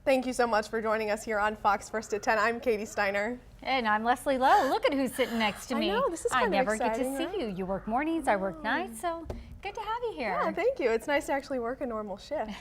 Thank you so much for joining us here on Fox First at 10. I'm Katie Steiner. And I'm Leslie Lowe. Look at who's sitting next to me. I know, this is kind of never exciting, get to see you. You work mornings, I work nights, so good to have you here. Yeah, thank you. It's nice to actually work a normal shift.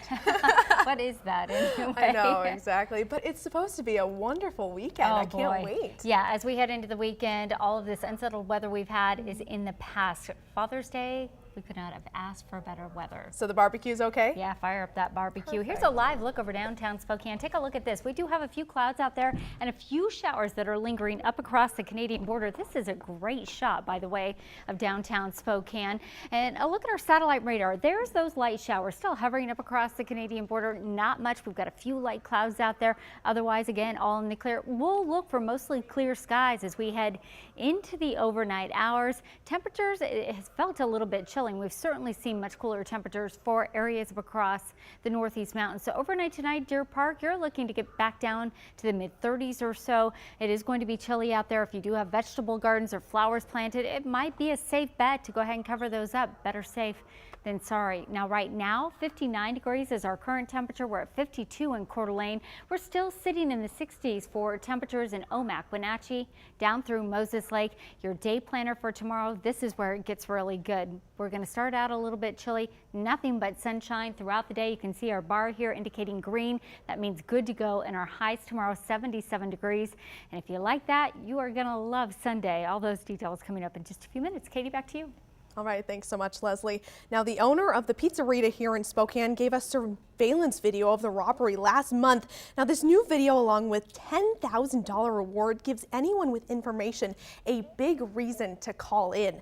What is that anyway? I know, exactly. But it's supposed to be a wonderful weekend. Oh, I can't boy. wait. Yeah, as we head into the weekend, all of this unsettled weather we've had is in the past. Father's Day, we could not have asked for better weather. So the barbecue's okay? Yeah, fire up that barbecue. Perfect. Here's a live look over downtown Spokane. Take a look at this. We do have a few clouds out there and a few showers that are lingering up across the Canadian border. This is a great shot, by the way, of downtown Spokane. And a look at our satellite radar. There's those light showers still hovering up across the Canadian border. Not much. We've got a few light clouds out there. Otherwise, again, all in the clear. We'll look for mostly clear skies as we head into the overnight hours. Temperatures, it has felt a little bit chilling. We've certainly seen much cooler temperatures for areas across the Northeast Mountains. So overnight tonight, Deer Park, you're looking to get back down to the mid-30s or so. It is going to be chilly out there. If you do have vegetable gardens or flowers planted, it might be a safe bet to go ahead and cover those up. Better safe than sorry. Now, right now, 59 degrees is our current temperature. We're at 52 in Coeur d'Alene. We're still sitting in the 60s for temperatures in Omak, Wenatchee, down through Moses Lake. Your day planner for tomorrow, this is where it gets really good. We're going to start out a little bit chilly, nothing but sunshine throughout the day. You can see our bar here indicating green. That means good to go. And our highs tomorrow, 77 degrees. And if you like that, you are going to love Sunday. All those details coming up in just a few minutes. Katie, back to you. All right, thanks so much, Leslie. Now, the owner of the Pizzeria here in Spokane gave us surveillance video of the robbery last month. Now, this new video, along with $10,000 reward, gives anyone with information a big reason to call in.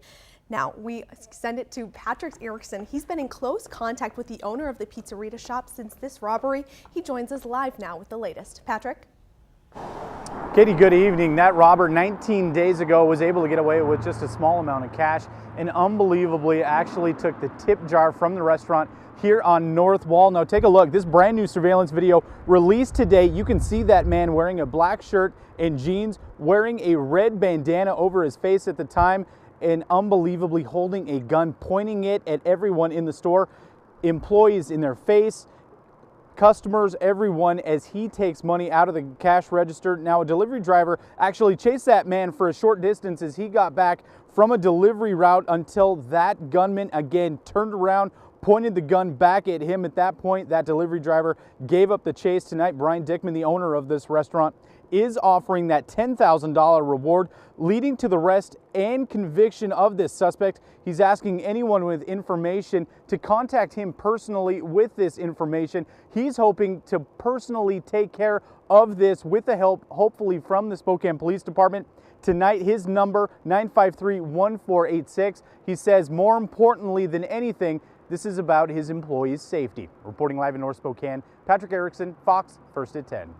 Now, we send it to Patrick Erickson. He's been in close contact with the owner of the Pizzeria shop since this robbery. He joins us live now with the latest. Patrick? Katie, good evening. That robber 19 days ago was able to get away with just a small amount of cash and unbelievably actually took the tip jar from the restaurant here on North Wall. Now take a look. This brand new surveillance video released today. You can see that man wearing a black shirt and jeans, wearing a red bandana over his face at the time, and unbelievably holding a gun, pointing it at everyone in the store, employees in their face, customers, everyone, as he takes money out of the cash register. Now, a delivery driver actually chased that man for a short distance as he got back from a delivery route until that gunman again turned around, pointed the gun back at him. At that point, that delivery driver gave up the chase. Tonight, Brian Dickman, the owner of this restaurant, is offering that $10,000 reward, leading to the arrest and conviction of this suspect. He's asking anyone with information to contact him personally with this information. He's hoping to personally take care of this with the help, hopefully, from the Spokane Police Department. Tonight, his number, 953-1486. He says, more importantly than anything, this is about his employees' safety. Reporting live in North Spokane, Patrick Erickson, Fox First at 10.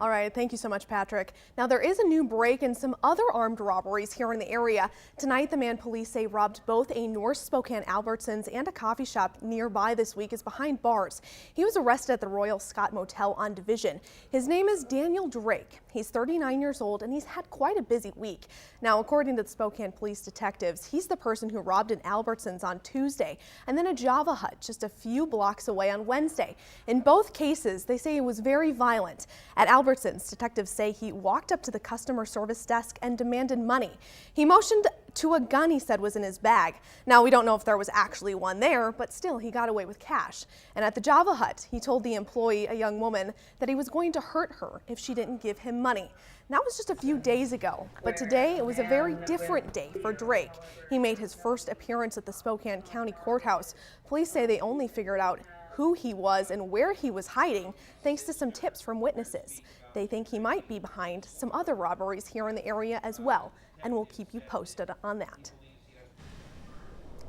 All right, thank you so much, Patrick. Now, there is a new break and some other armed robberies here in the area. Tonight, the man police say robbed both a North Spokane Albertsons and a coffee shop nearby this week is behind bars. He was arrested at the Royal Scott Motel on Division. His name is Daniel Drake. He's 39 years old and he's had quite a busy week. Now, according to the Spokane police detectives, he's the person who robbed an Albertsons on Tuesday and then a Java Hut just a few blocks away on Wednesday. In both cases, they say it was very violent. At Albertsons, detectives say he walked up to the customer service desk and demanded money. He motioned to a gun he said was in his bag. Now, we don't know if there was actually one there, but still, he got away with cash. And at the Java Hut, he told the employee, a young woman, that he was going to hurt her if she didn't give him money. And that was just a few days ago, but today it was a very different day for Drake. He made his first appearance at the Spokane County Courthouse. Police say they only figured out who he was and where he was hiding thanks to some tips from witnesses. They think he might be behind some other robberies here in the area as well, and we'll keep you posted on that.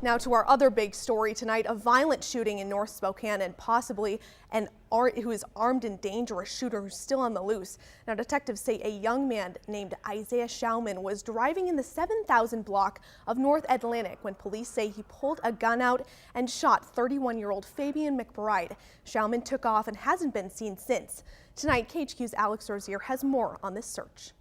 Now to our other big story tonight, a violent shooting in North Spokane and possibly who is armed and dangerous shooter who's still on the loose. Now detectives say a young man named Isaiah Schauman was driving in the 7000 block of North Atlantic when police say he pulled a gun out and shot 31-year-old Fabian McBride. Schauman took off and hasn't been seen since. Tonight, KHQ's Alex Rozier has more on this search.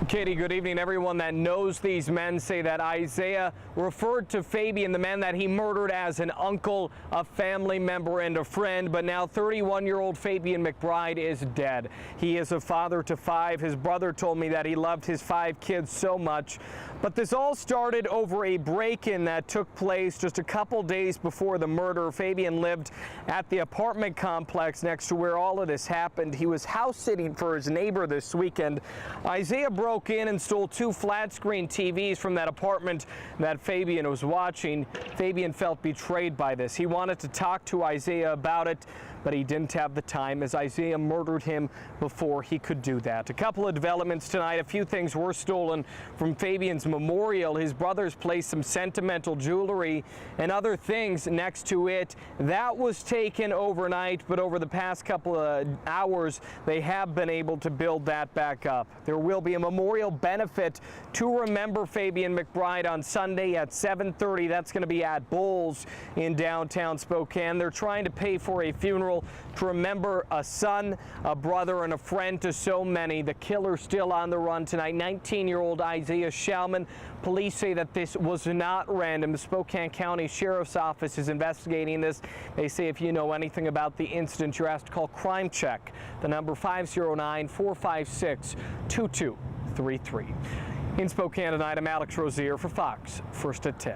Katie, good evening. Everyone that knows these men say that Isaiah referred to Fabian, the man that he murdered, as an uncle, a family member, and a friend. But now 31-year-old Fabian McBride is dead. He is a father to 5. His brother told me that he loved his 5 kids so much. But this all started over a break-in that took place just a couple days before the murder. Fabian lived at the apartment complex next to where all of this happened. He was house sitting for his neighbor this weekend. Isaiah broke in and stole 2 flat-screen TVs from that apartment that Fabian was watching. Fabian felt betrayed by this. He wanted to talk to Isaiah about it, but he didn't have the time as Isaiah murdered him before he could do that. A couple of developments tonight. A few things were stolen from Fabian's memorial. His brothers placed some sentimental jewelry and other things next to it. That was taken overnight, but over the past couple of hours, they have been able to build that back up. There will be a memorial benefit to remember Fabian McBride on Sunday at 7:30. That's going to be at Bowles in downtown Spokane. They're trying to pay for a funeral to remember a son, a brother, and a friend to so many. The killer still on the run tonight, 19-year-old Isaiah Schauman. Police say that this was not random. The Spokane County Sheriff's Office is investigating this. They say if you know anything about the incident, you're asked to call Crime Check. The number 509-456-2233. In Spokane tonight, I'm Alex Rozier for Fox First at 10.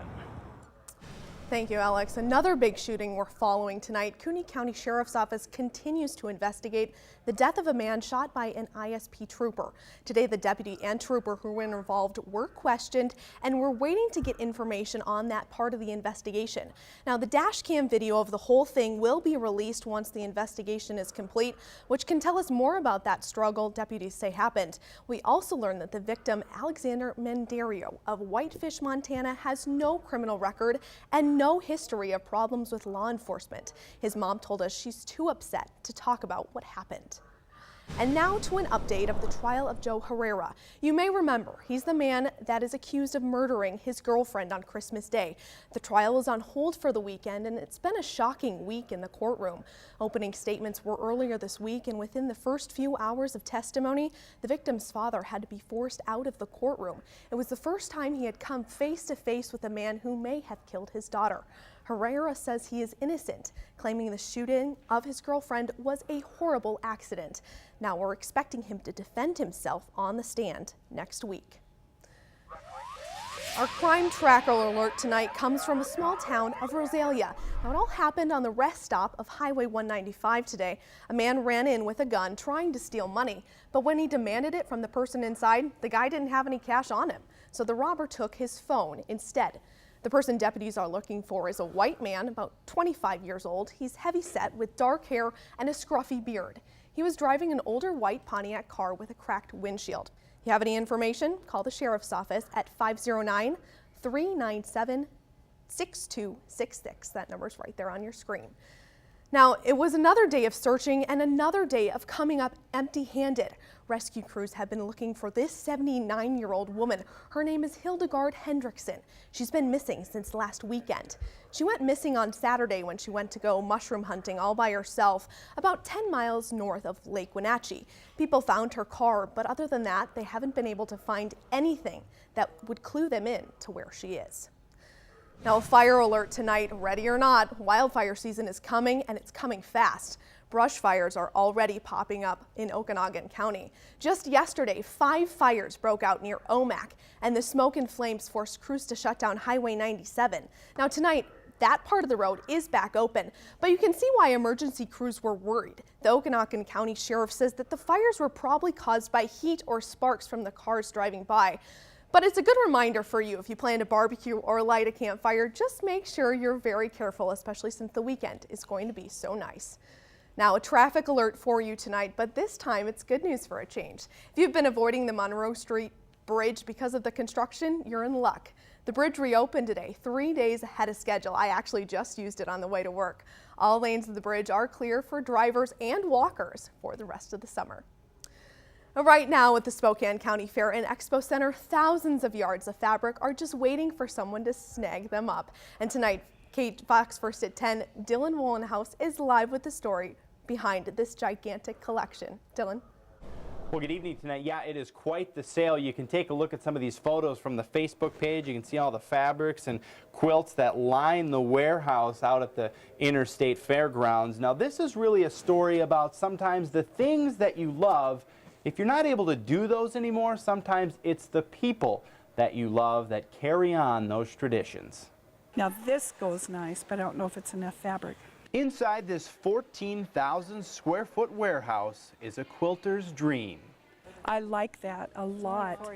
Thank you, Alex. Another big shooting we're following tonight. Cooney County Sheriff's Office continues to investigate the death of a man shot by an ISP trooper. Today, the deputy and trooper who were involved were questioned, and we're waiting to get information on that part of the investigation. Now, the dash cam video of the whole thing will be released once the investigation is complete, which can tell us more about that struggle deputies say happened. We also learned that the victim, Alexander Mendario of Whitefish, Montana, has no criminal record and no history of problems with law enforcement. His mom told us she's too upset to talk about what happened. And now to an update of the trial of Joe Herrera. You may remember, he's the man that is accused of murdering his girlfriend on Christmas Day. The trial was on hold for the weekend, and it's been a shocking week in the courtroom. Opening statements were earlier this week, and within the first few hours of testimony, the victim's father had to be forced out of the courtroom. It was the first time he had come face to face with a man who may have killed his daughter. Herrera says he is innocent, claiming the shooting of his girlfriend was a horrible accident. Now we're expecting him to defend himself on the stand next week. Our crime tracker alert tonight comes from a small town of Rosalia. Now, it all happened on the rest stop of Highway 195 today. A man ran in with a gun trying to steal money, but when he demanded it from the person inside, the guy didn't have any cash on him, so the robber took his phone instead. The person deputies are looking for is a white man, about 25 years old. He's heavy-set with dark hair and a scruffy beard. He was driving an older white Pontiac car with a cracked windshield. If you have any information, call the Sheriff's Office at 509-397-6266. That number's right there on your screen. Now, it was another day of searching and another day of coming up empty-handed. Rescue crews have been looking for this 79-year-old woman. Her name is Hildegard Hendrickson. She's been missing since last weekend. She went missing on Saturday when she went to go mushroom hunting all by herself about 10 miles north of Lake Wenatchee. People found her car, but other than that, they haven't been able to find anything that would clue them in to where she is. Now, a fire alert tonight. Ready or not, wildfire season is coming, and it's coming fast. Brush fires are already popping up in Okanagan County. Just yesterday, 5 fires broke out near Omak, and the smoke and flames forced crews to shut down Highway 97. Now tonight, that part of the road is back open, but you can see why emergency crews were worried. The Okanagan County Sheriff says that the fires were probably caused by heat or sparks from the cars driving by. But it's a good reminder for you if you plan to barbecue or light a campfire, just make sure you're very careful, especially since the weekend is going to be so nice. Now, a traffic alert for you tonight, but this time it's good news for a change. If you've been avoiding the Monroe Street Bridge because of the construction, you're in luck. The bridge reopened today, 3 days ahead of schedule. I actually just used it on the way to work. All lanes of the bridge are clear for drivers and walkers for the rest of the summer. Right now at the Spokane County Fair and Expo Center, thousands of yards of fabric are just waiting for someone to snag them up. And tonight, Fox First at 10, Dylan Wollenhaus is live with the story behind this gigantic collection. Dylan? Well, good evening tonight. Yeah, it is quite the sale. You can take a look at some of these photos from the Facebook page. You can see all the fabrics and quilts that line the warehouse out at the Interstate Fairgrounds. Now, this is really a story about sometimes the things that you love. If you're not able to do those anymore, sometimes it's the people that you love that carry on those traditions. Now this goes nice, but I don't know if it's enough fabric. Inside this 14,000 square foot warehouse is a quilter's dream. I like that a lot.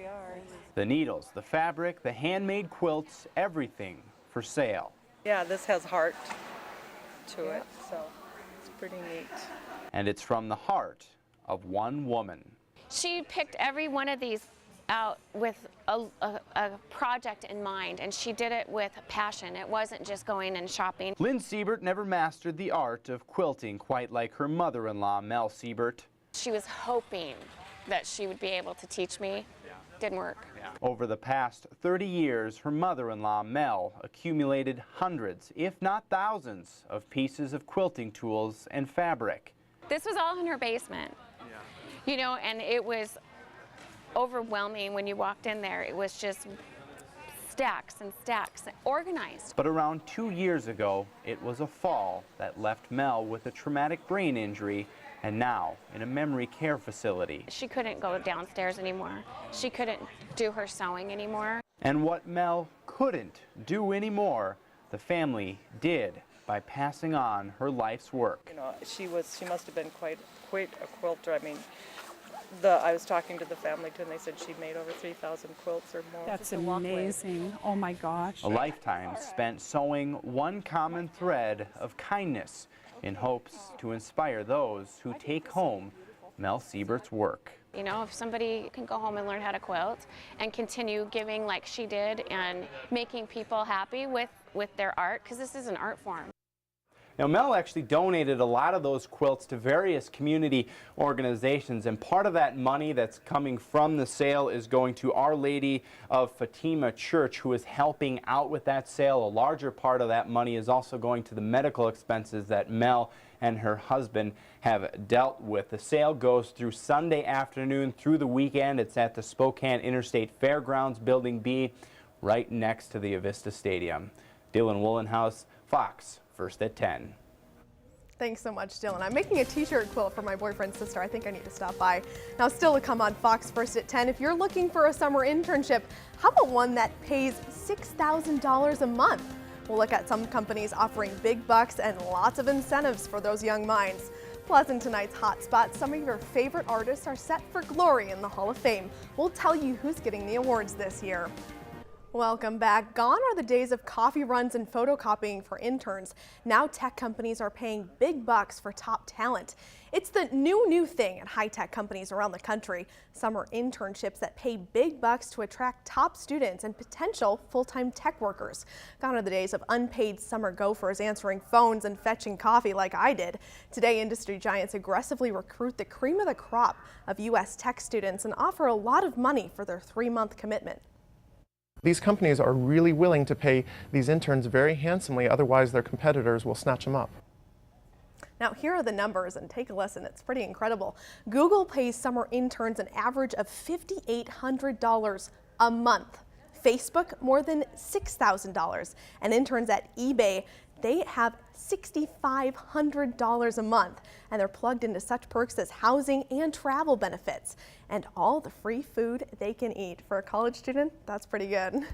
The needles, the fabric, the handmade quilts, everything for sale. Yeah, this has heart to it, so it's pretty neat. And it's from the heart of one woman. She picked every one of these out with a project in mind, and she did it with passion. It wasn't just going and shopping. Lynn Siebert never mastered the art of quilting quite like her mother-in-law, Mel Siebert. She was hoping that she would be able to teach me. Didn't work. Over the past 30 years, her mother-in-law, Mel, accumulated hundreds, if not thousands, of pieces of quilting tools and fabric. This was all in her basement. You know, and it was overwhelming when you walked in there. It was just stacks and stacks, organized. But around 2 years ago, it was a fall that left Mel with a traumatic brain injury and now in a memory care facility. She couldn't go downstairs anymore. She couldn't do her sewing anymore. And what Mel couldn't do anymore, the family did by passing on her life's work. You know, she must have been quite a quilter. I mean, I was talking to the family too, and they said she made over 3,000 quilts or more. That's amazing. Oh my gosh. A lifetime spent sewing one common thread of kindness in hopes to inspire those who take home Mel Siebert's work. You know, if somebody can go home and learn how to quilt and continue giving like she did and making people happy with their art, because this is an art form. Now, Mel actually donated a lot of those quilts to various community organizations, and part of that money that's coming from the sale is going to Our Lady of Fatima Church, who is helping out with that sale. A larger part of that money is also going to the medical expenses that Mel and her husband have dealt with. The sale goes through Sunday afternoon through the weekend. It's at the Spokane Interstate Fairgrounds, Building B, right next to the Avista Stadium. Dylan Woolenhouse, Fox First at 10. Thanks so much, Dylan. I'm making a t-shirt quilt for my boyfriend's sister. I think I need to stop by. Now, still to come on Fox First at 10. If you're looking for a summer internship, how about one that pays $6,000 a month? We'll look at some companies offering big bucks and lots of incentives for those young minds. Plus, in tonight's hot spot, some of your favorite artists are set for glory in the Hall of Fame. We'll tell you who's getting the awards this year. Welcome back. Gone are the days of coffee runs and photocopying for interns. Now tech companies are paying big bucks for top talent. It's the new thing at high-tech companies around the country. Summer internships that pay big bucks to attract top students and potential full-time tech workers. Gone are the days of unpaid summer gophers answering phones and fetching coffee like I did. Today, industry giants aggressively recruit the cream of the crop of U.S. tech students and offer a lot of money for their 3-month commitment. These companies are really willing to pay these interns very handsomely, otherwise their competitors will snatch them up. Now, here are the numbers, and take a listen. It's pretty incredible. Google pays summer interns an average of $5,800 a month. Facebook, more than $6,000. And interns at eBay, they have $6,500 a month, and they're plugged into such perks as housing and travel benefits and all the free food they can eat. For a college student, that's pretty good.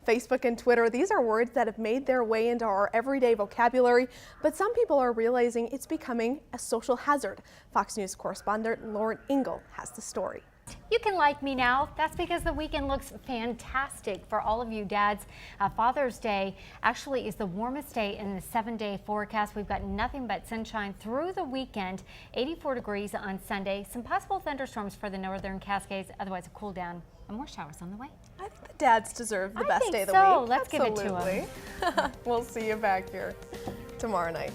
Facebook and Twitter, these are words that have made their way into our everyday vocabulary, but some people are realizing it's becoming a social hazard. Fox News correspondent Lauren Engel has the story. You can like me now. That's because the weekend looks fantastic for all of you dads. Father's Day actually is the warmest day in the 7-day forecast. We've got nothing but sunshine through the weekend. 84 degrees on Sunday. Some possible thunderstorms for the northern Cascades. Otherwise, a cool down and more showers on the way. I think the dads deserve the best day of the so. week. Let's give it to them. We'll see you back here tomorrow night.